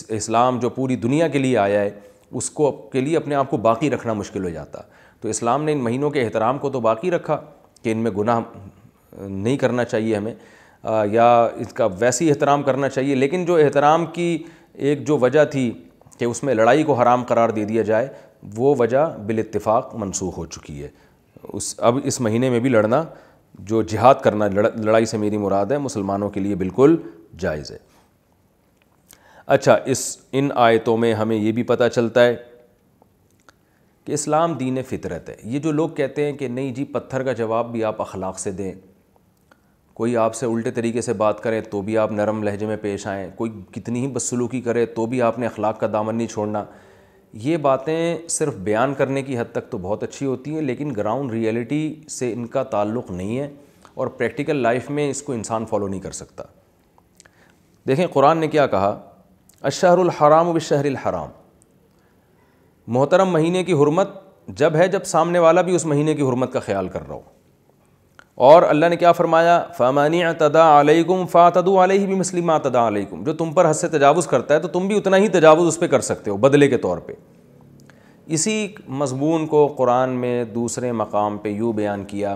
اسلام جو پوری دنیا کے لیے آیا ہے اس کو کے لیے اپنے آپ کو باقی رکھنا مشکل ہو جاتا. تو اسلام نے ان مہینوں کے احترام کو تو باقی رکھا کہ ان میں گناہ نہیں کرنا چاہیے ہمیں، یا اس کا ویسی احترام کرنا چاہیے. لیکن جو احترام کی ایک جو وجہ تھی کہ اس میں لڑائی کو حرام قرار دے دیا جائے، وہ وجہ بالاتفاق منسوخ ہو چکی ہے. اب اس مہینے میں بھی لڑنا، جو جہاد کرنا، لڑائی سے میری مراد ہے، مسلمانوں کے لیے بالکل جائز ہے. اچھا، ان آیتوں میں ہمیں یہ بھی پتہ چلتا ہے کہ اسلام دین فطرت ہے. یہ جو لوگ کہتے ہیں کہ نہیں جی پتھر کا جواب بھی آپ اخلاق سے دیں، کوئی آپ سے الٹے طریقے سے بات کرے تو بھی آپ نرم لہجے میں پیش آئیں، کوئی کتنی ہی بدسلوکی کرے تو بھی آپ نے اخلاق کا دامن نہیں چھوڑنا، یہ باتیں صرف بیان کرنے کی حد تک تو بہت اچھی ہوتی ہیں لیکن گراؤنڈ ریئلٹی سے ان کا تعلق نہیں ہے اور پریکٹیکل لائف میں اس کو انسان فالو نہیں کر سکتا. دیکھیں قرآن نے کیا کہا، الشہر الحرام بالشہر الحرام. محترم مہینے کی حرمت جب ہے جب سامنے والا بھی اس مہینے کی حرمت کا خیال کر رہا ہو. اور اللہ نے کیا فرمایا، فَمَنِ اعْتَدَىٰ عَلَيْكُمْ فَاعْتَدُوا عَلَيْهِ بِمِثْلِ مَا اعْتَدَىٰ عَلَيْكُمْ. جو تم پر حد سے تجاوز کرتا ہے تو تم بھی اتنا ہی تجاوز اس پہ کر سکتے ہو بدلے کے طور پہ. اسی مضمون کو قرآن میں دوسرے مقام پہ یوں بیان کیا،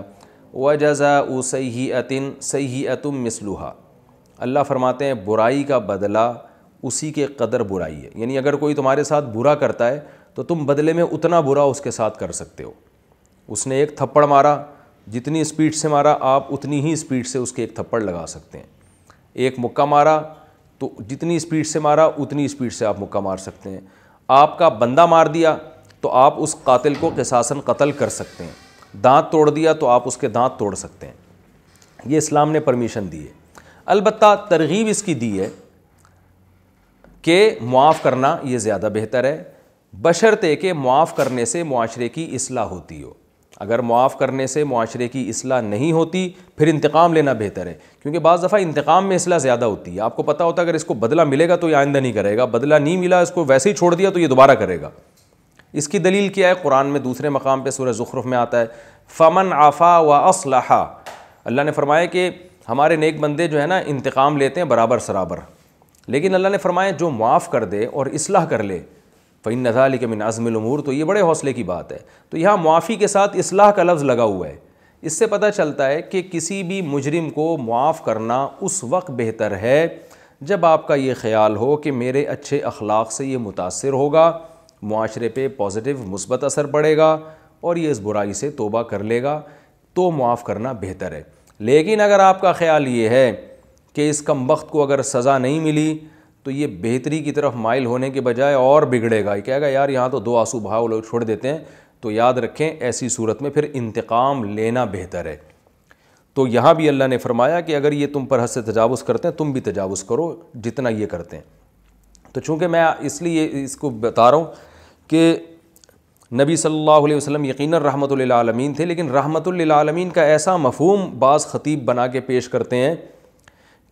وَجَزَاءُ سَیِّئَةٍ سَیِّئَةٌ مِثْلُهَا. اللہ فرماتے ہیں برائی کا بدلہ اسی کے قدر برائی ہے. یعنی اگر کوئی تمہارے ساتھ برا کرتا ہے تو تم بدلے میں اتنا برا اس کے ساتھ کر سکتے ہو. اس نے ایک تھپڑ مارا، جتنی اسپیڈ سے مارا آپ اتنی ہی اسپیڈ سے اس کے ایک تھپڑ لگا سکتے ہیں. ایک مکہ مارا تو جتنی اسپیڈ سے مارا اتنی اسپیڈ سے آپ مکہ مار سکتے ہیں. آپ کا بندہ مار دیا تو آپ اس قاتل کو قصاصاً قتل کر سکتے ہیں. دانت توڑ دیا تو آپ اس کے دانت توڑ سکتے ہیں. یہ اسلام نے پرمیشن دی ہے. البتہ ترغیب اس کی دی ہے کہ معاف کرنا یہ زیادہ بہتر ہے، بشرطے کہ معاف کرنے سے معاشرے کی اصلاح ہوتی ہو. اگر معاف کرنے سے معاشرے کی اصلاح نہیں ہوتی پھر انتقام لینا بہتر ہے، کیونکہ بعض دفعہ انتقام میں اصلاح زیادہ ہوتی ہے. آپ کو پتہ ہوتا ہے اگر اس کو بدلہ ملے گا تو یہ آئندہ نہیں کرے گا، بدلہ نہیں ملا اس کو ویسے ہی چھوڑ دیا تو یہ دوبارہ کرے گا. اس کی دلیل کیا ہے؟ قرآن میں دوسرے مقام پہ سورہ زخرف میں آتا ہے، فمن عفا واصلح. اللہ نے فرمایا کہ ہمارے نیک بندے جو ہے نا انتقام لیتے ہیں برابر سرابر. لیکن اللہ نے فرمایا جو معاف کر دے اور اصلاح کر لے فإن ذلک من عزم الامور، تو یہ بڑے حوصلے کی بات ہے۔ تو یہاں معافی کے ساتھ اصلاح کا لفظ لگا ہوا ہے۔ اس سے پتہ چلتا ہے کہ کسی بھی مجرم کو معاف کرنا اس وقت بہتر ہے جب آپ کا یہ خیال ہو کہ میرے اچھے اخلاق سے یہ متاثر ہوگا، معاشرے پہ پازیٹیو مثبت اثر پڑے گا اور یہ اس برائی سے توبہ کر لے گا، تو معاف کرنا بہتر ہے۔ لیکن اگر آپ کا خیال یہ ہے کہ اس کم بخت کو اگر سزا نہیں ملی تو یہ بہتری کی طرف مائل ہونے کے بجائے اور بگڑے گا، یہ کہے گا یار یہاں تو 2 آنسو بہاؤ لوگ چھوڑ دیتے ہیں، تو یاد رکھیں ایسی صورت میں پھر انتقام لینا بہتر ہے۔ تو یہاں بھی اللہ نے فرمایا کہ اگر یہ تم پر حد سے تجاوز کرتے ہیں تم بھی تجاوز کرو جتنا یہ کرتے ہیں۔ تو چونکہ میں اس لیے اس کو بتا رہا ہوں کہ نبی صلی اللہ علیہ وسلم یقیناً رحمۃ للعالمین تھے، لیکن رحمۃ للعالمین کا ایسا مفہوم بعض خطیب بنا کے پیش کرتے ہیں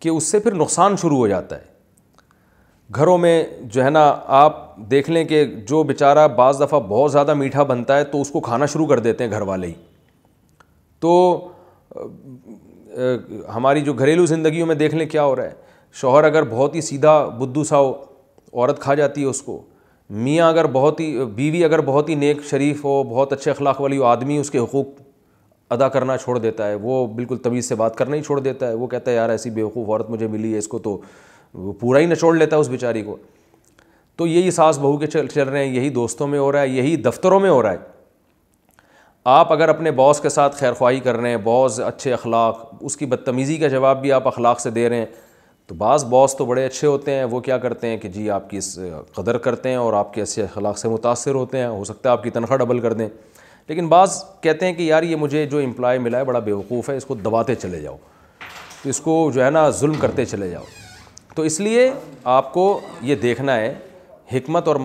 کہ اس سے پھر نقصان شروع ہو جاتا ہے۔ گھروں میں جو ہے نا آپ دیکھ لیں کہ جو بیچارہ بعض دفعہ بہت زیادہ میٹھا بنتا ہے تو اس کو کھانا شروع کر دیتے ہیں گھر والے ہی۔ تو ہماری جو گھریلو زندگیوں میں دیکھ لیں کیا ہو رہا ہے، شوہر اگر بہت ہی سیدھا بدو سا ہو عورت کھا جاتی ہے اس کو، میاں اگر بیوی اگر بہت ہی نیک شریف ہو، بہت اچھے اخلاق والی ہو، آدمی اس کے حقوق ادا کرنا چھوڑ دیتا ہے، وہ بالکل تمیز سے بات کرنا ہی چھوڑ دیتا ہے، وہ کہتا ہے یار ایسی بیوقوف عورت مجھے ملی ہے، اس کو تو وہ پورا ہی نچوڑ لیتا ہے اس بیچاری کو۔ تو یہی ساس بہو کے چل رہے ہیں، یہی دوستوں میں ہو رہا ہے، یہی دفتروں میں ہو رہا ہے۔ آپ اگر اپنے باس کے ساتھ خیر خواہی کر رہے ہیں، باس اچھے اخلاق، اس کی بدتمیزی کا جواب بھی آپ اخلاق سے دے رہے ہیں، تو بعض باس تو بڑے اچھے ہوتے ہیں، وہ کیا کرتے ہیں کہ جی آپ کی قدر کرتے ہیں اور آپ کے اچھے اخلاق سے متاثر ہوتے ہیں، ہو سکتا ہے آپ کی تنخواہ ڈبل کر دیں۔ لیکن بعض کہتے ہیں کہ یار یہ مجھے جو امپلائی ملا ہے بڑا بیوقوف ہے، اس کو دباتے چلے جاؤ، تو اس کو جو ہے نا ظلم کرتے چلے جاؤ۔ تو اس لیے آپ کو یہ دیکھنا ہے، حکمت اور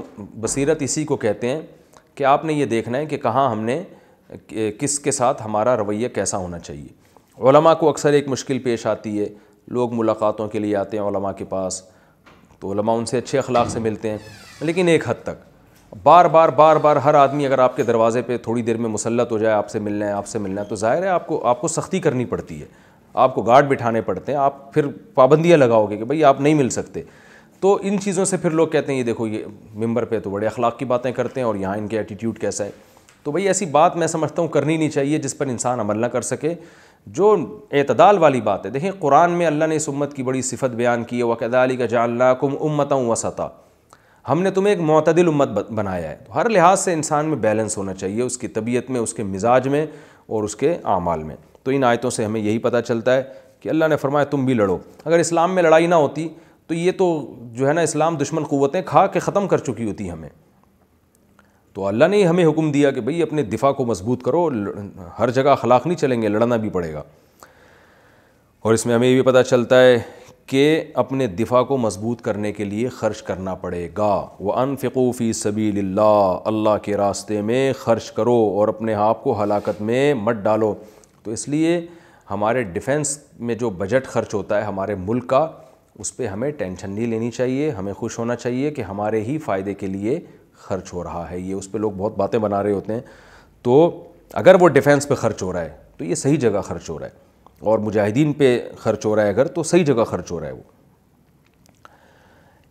بصیرت اسی کو کہتے ہیں کہ آپ نے یہ دیکھنا ہے کہ کہاں ہم نے کس کے ساتھ ہمارا رویہ کیسا ہونا چاہیے۔ علماء کو اکثر ایک مشکل پیش آتی ہے، لوگ ملاقاتوں کے لیے آتے ہیں علماء کے پاس، تو علماء ان سے اچھے اخلاق سے ملتے ہیں، لیکن ایک حد تک بار بار ہر آدمی اگر آپ کے دروازے پہ تھوڑی دیر میں مسلط ہو جائے آپ سے ملنا ہے تو ظاہر ہے آپ کو سختی کرنی پڑتی ہے، آپ کو گارڈ بٹھانے پڑتے ہیں، آپ پھر پابندیاں لگاؤ گے کہ بھئی آپ نہیں مل سکتے۔ تو ان چیزوں سے پھر لوگ کہتے ہیں یہ دیکھو یہ ممبر پہ تو بڑے اخلاق کی باتیں کرتے ہیں اور یہاں ان کے ایٹیٹیوڈ کیسا ہے۔ تو بھئی ایسی بات میں سمجھتا ہوں کرنی نہیں چاہیے جس پر انسان عمل نہ کر سکے، جو اعتدال والی بات ہے۔ دیکھیں قرآن میں اللہ نے اس امت کی بڑی صفت بیان کی ہے، وَكَذَلِكَ جَعَلْنَاكُمْ أُمَّةً وَسَطًا، ہم نے تمہیں ایک معتدل امت بنایا ہے۔ ہر لحاظ سے انسان میں بیلنس ہونا چاہیے، اس کی طبیعت میں، اس کے مزاج میں اور اس کے اعمال میں۔ تو ان آیتوں سے ہمیں یہی پتہ چلتا ہے کہ اللہ نے فرمایا تم بھی لڑو۔ اگر اسلام میں لڑائی نہ ہوتی تو یہ تو جو ہے نا اسلام دشمن قوتیں کھا کے ختم کر چکی ہوتی ہمیں۔ تو اللہ نے ہمیں حکم دیا کہ بھئی اپنے دفاع کو مضبوط کرو، ہر جگہ اخلاق نہیں چلیں گے، لڑنا بھی پڑے گا۔ اور اس میں ہمیں یہ بھی پتہ چلتا ہے کہ اپنے دفاع کو مضبوط کرنے کے لیے خرچ کرنا پڑے گا۔ وَأَنفِقُوا فِي سَبِيلِ اللَّهِ، اللہ کے راستے میں خرچ کرو اور اپنے آپ کو ہلاکت میں مت ڈالو۔ تو اس لیے ہمارے ڈیفنس میں جو بجٹ خرچ ہوتا ہے ہمارے ملک کا، اس پہ ہمیں ٹینشن نہیں لینی چاہیے، ہمیں خوش ہونا چاہیے کہ ہمارے ہی فائدے کے لیے خرچ ہو رہا ہے۔ یہ اس پہ لوگ بہت باتیں بنا رہے ہوتے ہیں، تو اگر وہ ڈیفنس پہ خرچ ہو رہا ہے تو یہ صحیح جگہ خرچ ہو رہا ہے، اور مجاہدین پہ خرچ ہو رہا ہے اگر تو صحیح جگہ خرچ ہو رہا ہے وہ۔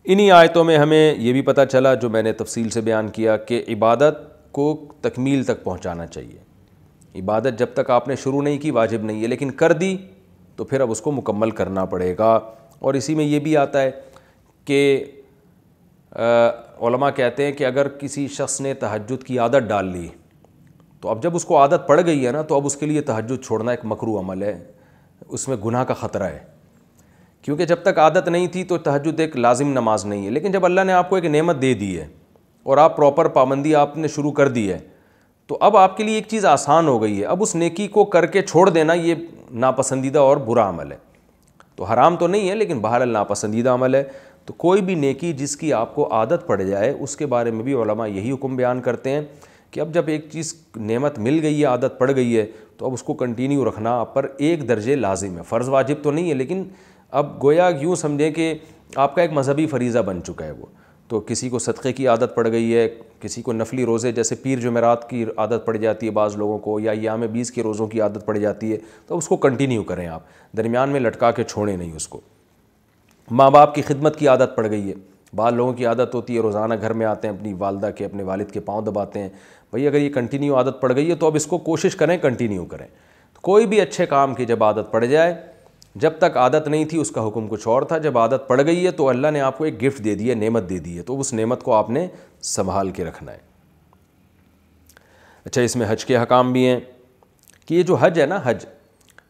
انہی آیتوں میں ہمیں یہ بھی پتہ چلا جو میں نے تفصیل سے بیان کیا کہ عبادت کو تکمیل تک پہنچانا چاہیے۔ عبادت جب تک آپ نے شروع نہیں کی واجب نہیں ہے، لیکن کر دی تو پھر اب اس کو مکمل کرنا پڑے گا۔ اور اسی میں یہ بھی آتا ہے کہ علماء کہتے ہیں کہ اگر کسی شخص نے تہجد کی عادت ڈال لی تو اب جب اس کو عادت پڑ گئی ہے نا تو اب اس کے لیے تہجد چھوڑنا ایک مکروہ عمل ہے، اس میں گناہ کا خطرہ ہے، کیونکہ جب تک عادت نہیں تھی تو تہجد ایک لازم نماز نہیں ہے۔ لیکن جب اللہ نے آپ کو ایک نعمت دے دی ہے اور آپ پراپر پابندی آپ نے شروع کر دی ہے تو اب آپ کے لیے ایک چیز آسان ہو گئی ہے، اب اس نیکی کو کر کے چھوڑ دینا یہ ناپسندیدہ اور برا عمل ہے۔ تو حرام تو نہیں ہے لیکن بہرحال ناپسندیدہ عمل ہے۔ تو کوئی بھی نیکی جس کی آپ کو عادت پڑ جائے اس کے بارے میں بھی علماء یہی حکم بیان کرتے ہیں کہ اب جب ایک چیز نعمت مل گئی ہے، عادت پڑ گئی ہے، تو اب اس کو کنٹینیو رکھنا آپ پر ایک درجے لازم ہے، فرض واجب تو نہیں ہے لیکن اب گویا یوں سمجھیں کہ آپ کا ایک مذہبی فریضہ بن چکا ہے وہ۔ تو کسی کو صدقے کی عادت پڑ گئی ہے، کسی کو نفلی روزے جیسے پیر جمعرات کی عادت پڑ جاتی ہے بعض لوگوں کو، یا ایام 20 کے روزوں کی عادت پڑ جاتی ہے، تو اس کو کنٹینیو کریں آپ، درمیان میں لٹکا کے چھوڑیں نہیں اس کو۔ ماں باپ کی خدمت کی عادت پڑ گئی ہے، بعض لوگوں کی عادت ہوتی ہے روزانہ گھر میں آتے ہیں اپنی والدہ کے اپنے والد کے پاؤں دباتے ہیں، بھئی اگر یہ کنٹینیو عادت پڑ گئی ہے تو اب اس کو کوشش کریں کنٹینیو کریں۔ کوئی بھی اچھے کام کی جب عادت پڑ جائے، جب تک عادت نہیں تھی اس کا حکم کچھ اور تھا، جب عادت پڑ گئی ہے تو اللہ نے آپ کو ایک گفٹ دے دی ہے، نعمت دے دی ہے، تو اس نعمت کو آپ نے سنبھال کے رکھنا ہے۔ اچھا، اس میں حج کے احکام بھی ہیں کہ یہ جو حج ہے نا، حج،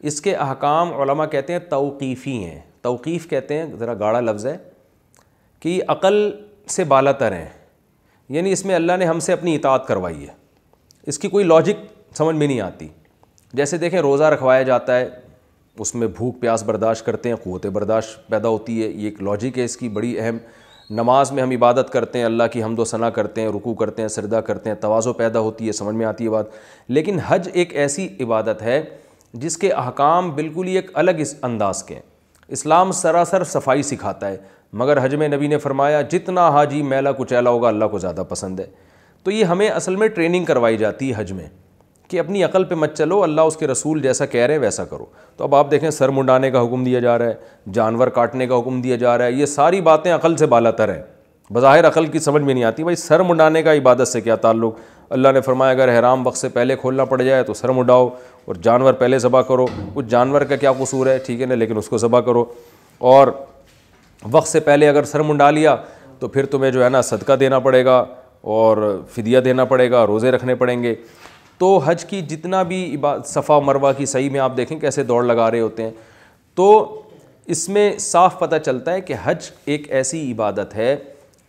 اس کے احکام علماء کہتے ہیں توقیفی ہیں۔ توقیف کہتے ہیں، ذرا گاڑا لفظ ہے، کہ یہ عقل سے بالا تر ہیں، یعنی اس میں اللہ نے ہم سے اپنی اطاعت کروائی ہے، اس کی کوئی لاجک سمجھ میں نہیں آتی۔ جیسے دیکھیں روزہ رکھوایا جاتا ہے، اس میں بھوک پیاس برداشت کرتے ہیں، قوت برداشت پیدا ہوتی ہے، یہ ایک لاجک ہے اس کی بڑی اہم۔ نماز میں ہم عبادت کرتے ہیں، اللہ کی حمد و ثنا کرتے ہیں، رکوع کرتے ہیں، سجدہ کرتے ہیں، تواضع پیدا ہوتی ہے، سمجھ میں آتی ہے بات۔ لیکن حج ایک ایسی عبادت ہے جس کے احکام بالکل ہی ایک الگ اس انداز کے ہیں۔ اسلام سراسر صفائی سکھاتا ہے، مگر حج میں نبی نے فرمایا جتنا حاجی میلا کچیلا ہوگا اللہ کو زیادہ پسند ہے۔ تو یہ ہمیں اصل میں ٹریننگ کروائی جاتی ہے حج میں، کہ اپنی عقل پہ مت چلو، اللہ اس کے رسول جیسا کہہ رہے ہیں ویسا کرو۔ تو اب آپ دیکھیں سر منڈانے کا حکم دیا جا رہا ہے، جانور کاٹنے کا حکم دیا جا رہا ہے، یہ ساری باتیں عقل سے بالا تر ہیں، بظاہر عقل کی سمجھ میں نہیں آتی۔ بھائی سر منڈانے کا عبادت سے کیا تعلق؟ اللہ نے فرمایا اگر احرام وقت سے پہلے کھولنا پڑ جائے تو سر منڈاؤ، اور جانور پہلے ذبح کرو۔ کچھ جانور کا کیا قصور ہے، ٹھیک ہے نا، لیکن اس کو ذبح کرو۔ اور وقت سے پہلے اگر سر منڈا لیا تو پھر تمہیں جو ہے نا صدقہ دینا پڑے گا اور فدیہ دینا پڑے گا، روزے رکھنے پڑیں گے۔ تو حج کی جتنا بھی صفا مروہ کی صحیح میں آپ دیکھیں کیسے دوڑ لگا رہے ہوتے ہیں، تو اس میں صاف پتہ چلتا ہے کہ حج ایک ایسی عبادت ہے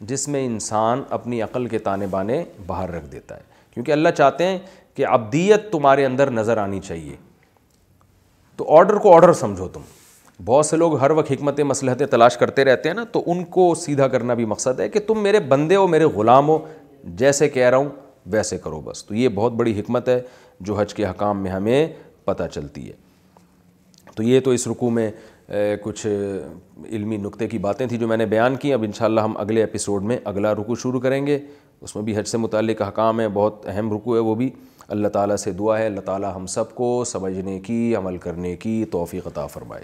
جس میں انسان اپنی عقل کے تانے بانے باہر رکھ دیتا ہے، کیونکہ اللہ چاہتے ہیں کہ عبدیت تمہارے اندر نظر آنی چاہیے۔ تو آرڈر کو آرڈر سمجھو تم۔ بہت سے لوگ ہر وقت حکمتیں مصلحتیں تلاش کرتے رہتے ہیں نا، تو ان کو سیدھا کرنا بھی مقصد ہے کہ تم میرے بندے ہو، میرے غلام ہو، جیسے کہہ رہا ہوں ویسے کرو بس۔ تو یہ بہت بڑی حکمت ہے جو حج کے حکام میں ہمیں پتہ چلتی ہے۔ تو یہ تو اس رکوع میں کچھ علمی نکتے کی باتیں تھیں جو میں نے بیان کی۔ اب انشاءاللہ ہم اگلے ایپیسوڈ میں اگلا رکوع شروع کریں گے، اس میں بھی حج سے متعلق احکام ہیں، بہت اہم رکوع ہے وہ بھی۔ اللہ تعالیٰ سے دعا ہے اللہ تعالیٰ ہم سب کو سمجھنے کی، عمل کرنے کی توفیق عطا فرمائے۔